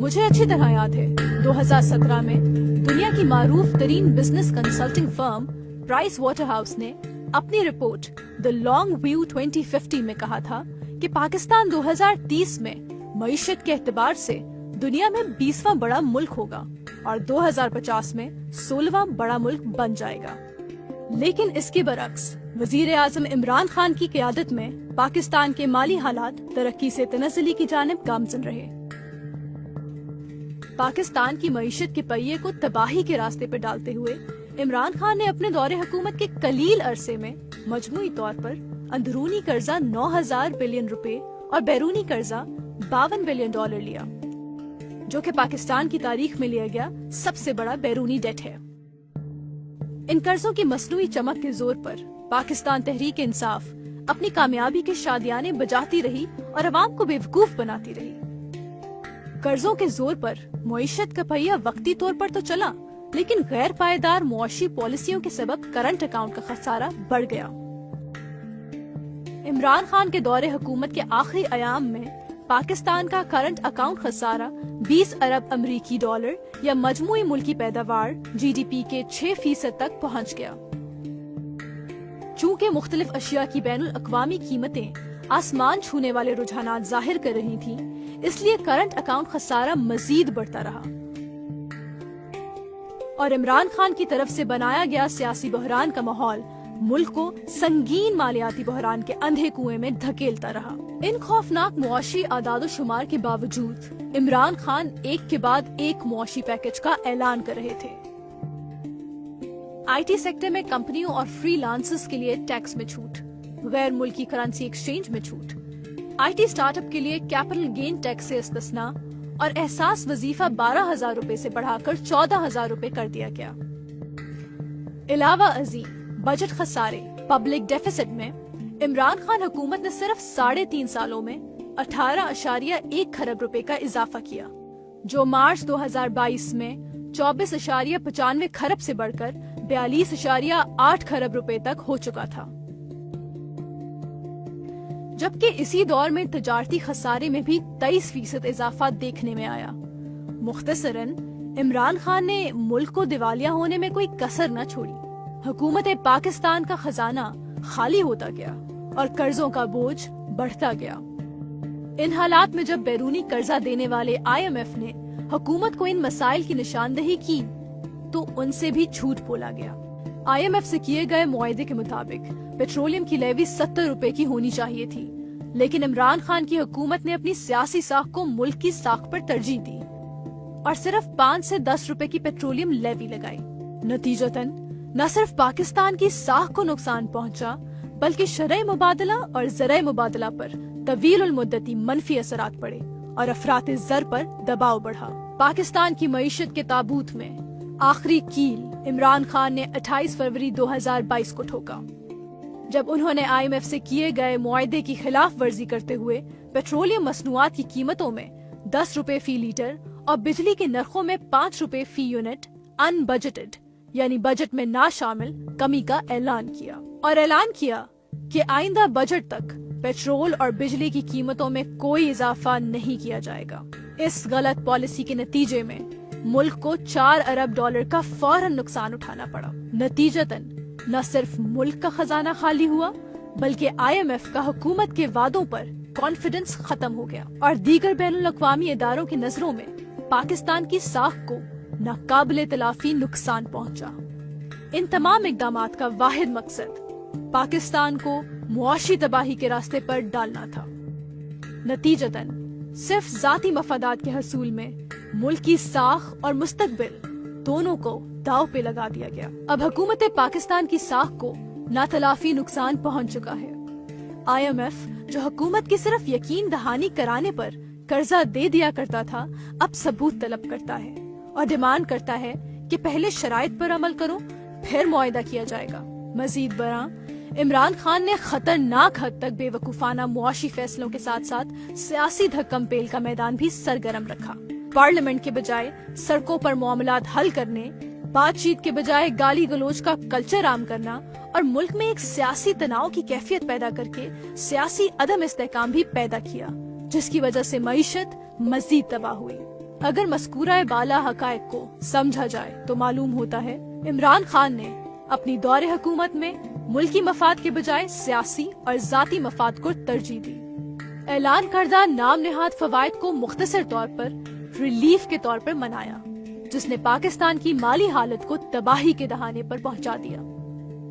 مجھے اچھی طرح یاد ہے 2017 میں دنیا کی معروف ترین business consulting firm Pricewaterhouse نے اپنی رپورٹ دی لانگ ویو 2050 میں کہا تھا کہ پاکستان 2030 میں معیشت کے اعتبار سے دنیا میں 20واں بڑا ملک ہوگا اور 2050 میں 16واں بڑا ملک بن جائے گا. لیکن اس کے برعکس وزیر اعظم عمران خان کی قیادت میں پاکستان کے مالی حالات ترقی سے تنزلی کی جانب گامزن رہے. پاکستان کی معیشت کے پہیے کو تباہی کے راستے پر ڈالتے ہوئے عمران خان نے اپنے دور حکومت کے قلیل عرصے میں مجموعی طور پر اندرونی قرضہ 9,000 بلین روپے اور بیرونی قرضہ 52 بلین ڈالر لیا، جو کہ پاکستان کی تاریخ میں لیا گیا سب سے بڑا بیرونی ڈیٹ ہے. ان قرضوں کی مصنوعی چمک کے زور پر پاکستان تحریک انصاف اپنی کامیابی کے شادیانے بجاتی رہی اور عوام کو بیوقوف بناتی رہی. قرضوں کے زور پر معیشت کا پہیہ وقتی طور پر تو چلا، لیکن غیر پائیدار معاشی پالیسیوں کے سبب کرنٹ اکاؤنٹ کا خسارہ بڑھ گیا. عمران خان کے دور حکومت کے آخری ایام میں پاکستان کا کرنٹ اکاؤنٹ خسارہ 20 ارب امریکی ڈالر یا مجموعی ملکی پیداوار GDP کے 6% تک پہنچ گیا. چونکہ مختلف اشیاء کی بین الاقوامی قیمتیں آسمان چھونے والے رجحانات ظاہر کر رہی تھیں، اس لیے کرنٹ اکاؤنٹ خسارہ مزید بڑھتا رہا اور عمران خان کی طرف سے بنایا گیا سیاسی بحران کا ماحول ملک کو سنگین مالیاتی بحران کے اندھے کنویں میں دھکیلتا رہا. ان خوفناک معاشی اعداد و شمار کے باوجود عمران خان ایک کے بعد ایک معاشی پیکج کا اعلان کر رہے تھے. IT سیکٹر میں کمپنیوں اور فری لانسرز کے لیے ٹیکس میں چھوٹ، غیر ملکی کرنسی ایکسچینج میں چھوٹ، IT اسٹارٹ اپ کے لیے کیپٹل گین ٹیکس سے استثناء اور احساس وظیفہ 12,000 روپے سے بڑھا کر 14,000 روپے کر دیا گیا. علاوہ ازیں بجٹ خسارے پبلک ڈیفیسٹ میں عمران خان حکومت نے صرف 3.5 سالوں میں 18.1 کھرب روپے کا اضافہ کیا، جو مارچ 2022 میں 24.95 کھرب سے بڑھ کر 42.8 کھرب روپے تک ہو چکا تھا. جبکہ اسی دور میں تجارتی خسارے میں بھی 23% اضافہ دیکھنے میں آیا. مختصراً عمران خان نے ملک کو دیوالیہ ہونے میں کوئی کسر نہ چھوڑی. حکومت پاکستان کا خزانہ خالی ہوتا گیا اور قرضوں کا بوجھ بڑھتا گیا. ان حالات میں جب بیرونی قرضہ دینے والے IMF نے حکومت کو ان مسائل کی نشاندہی کی تو ان سے بھی جھوٹ بولا گیا. IMF سے کیے گئے معاہدے کے مطابق پیٹرولیم کی لیوی 70 روپے کی ہونی چاہیے تھی، لیکن عمران خان کی حکومت نے اپنی سیاسی ساکھ کو ملک کی ساکھ پر ترجیح دی اور صرف 5 سے 10 روپے کی پیٹرولیم لیوی لگائی. نتیجتاً نہ صرف پاکستان کی ساکھ کو نقصان پہنچا بلکہ شرح مبادلہ اور زرعی مبادلہ پر طویل المدتی منفی اثرات پڑے اور افراط زر پر دباؤ بڑھا. پاکستان کی معیشت کے تابوت میں آخری کیل عمران خان نے 28 فروری 2022 کو ٹھوکا، جب انہوں نے IMF سے کیے گئے معاہدے کی خلاف ورزی کرتے ہوئے پیٹرولیم مصنوعات کی قیمتوں میں 10 روپے فی لیٹر اور بجلی کے نرخوں میں 5 روپے فی یونٹ ان بجٹڈ یعنی بجٹ میں نہ شامل کمی کا اعلان کیا کہ آئندہ بجٹ تک پیٹرول اور بجلی کی قیمتوں میں کوئی اضافہ نہیں کیا جائے گا. اس غلط پالیسی کے نتیجے میں ملک کو 4 ارب ڈالر کا فوراً نقصان اٹھانا پڑا. نتیجتاً نہ صرف ملک کا خزانہ خالی ہوا بلکہ IMF کا حکومت کے وعدوں پر کانفیڈنس ختم ہو گیا اور دیگر بین الاقوامی اداروں کی نظروں میں پاکستان کی ساکھ کو ناقابل تلافی نقصان پہنچا. ان تمام اقدامات کا واحد مقصد پاکستان کو معاشی تباہی کے راستے پر ڈالنا تھا. نتیجتاً صرف ذاتی مفادات کے حصول میں ملک کی ساکھ اور مستقبل دونوں کو داؤ پہ لگا دیا گیا. اب حکومت پاکستان کی ساکھ کو ناتلافی نقصان پہنچ چکا ہے. IMF جو حکومت کی صرف یقین دہانی کرانے پر قرضہ دے دیا کرتا تھا، اب ثبوت طلب کرتا ہے اور ڈیمانڈ کرتا ہے کہ پہلے شرائط پر عمل کرو پھر معاہدہ کیا جائے گا. مزید برآں عمران خان نے خطرناک حد تک بے وقوفانہ معاشی فیصلوں کے ساتھ ساتھ سیاسی دھکم پیل کا میدان بھی سرگرم رکھا. پارلیمنٹ کے بجائے سڑکوں پر معاملات حل کرنے، بات چیت کے بجائے گالی گلوچ کا کلچر عام کرنا اور ملک میں ایک سیاسی تناؤ کی کیفیت پیدا کر کے سیاسی عدم استحکام بھی پیدا کیا، جس کی وجہ سے معیشت مزید تباہ ہوئی. اگر مذکورہ بالا حقائق کو سمجھا جائے تو معلوم ہوتا ہے عمران خان نے اپنی دور حکومت میں ملکی مفاد کے بجائے سیاسی اور ذاتی مفاد کو ترجیح دی۔ اعلان کردہ نام نہاد فوائد کو مختصر طور پر ریلیف کے طور پر منایا، جس نے پاکستان کی مالی حالت کو تباہی کے دہانے پر پہنچا دیا۔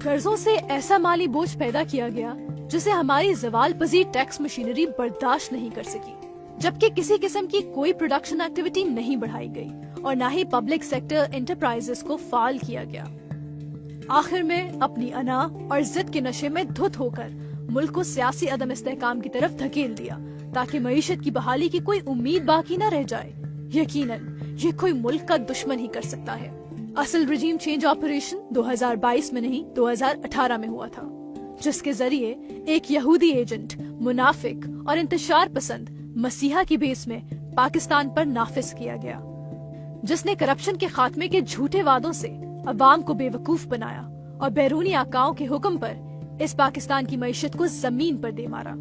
قرضوں سے ایسا مالی بوجھ پیدا کیا گیا جسے ہماری زوال پذیر ٹیکس مشینری برداشت نہیں کر سکی، جبکہ کسی قسم کی کوئی پروڈکشن ایکٹیویٹی نہیں بڑھائی گئی اور نہ ہی پبلک سیکٹر انٹرپرائزز کو فعال کیا گیا۔ آخر میں اپنی انا اور ضد کے نشے میں دھت ہو کر ملک کو سیاسی عدم استحکام کی طرف دھکیل دیا تاکہ معیشت کی بحالی کی کوئی امید باقی نہ رہ جائے۔ یقیناً یہ کوئی ملک کا دشمن ہی کر سکتا ہے۔ اصل رجیم چینج آپریشن 2022 میں نہیں 2018 میں ہوا تھا، جس کے ذریعے ایک یہودی ایجنٹ، منافق اور انتشار پسند مسیحا کی بیس میں پاکستان پر نافذ کیا گیا، جس نے کرپشن کے خاتمے کے جھوٹے وعدوں سے عوام کو بے وقوف بنایا اور بیرونی آقاؤں کے حکم پر اس پاکستان کی معیشت کو زمین پر دے مارا۔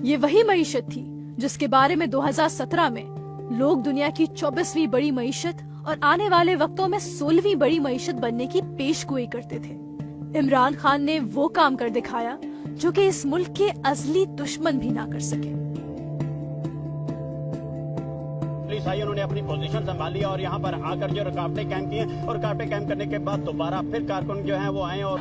یہ وہی معیشت تھی جس کے بارے میں 2017 میں لوگ دنیا کی 24ویں بڑی معیشت اور آنے والے وقتوں میں 16ویں بڑی معیشت بننے کی پیش گوئی کرتے تھے۔ عمران خان نے وہ کام کر دکھایا جو کہ اس ملک کے ازلی دشمن بھی نہ کر سکے۔ پولیس آئی، انہوں نے اپنی پوزیشن سنبھال لیا اور یہاں پر آ کر جو رکاوٹیں قائم کی ہیں، اور رکاوٹیں قائم کرنے کے بعد دوبارہ پھر کارکن جو ہیں وہ آئے اور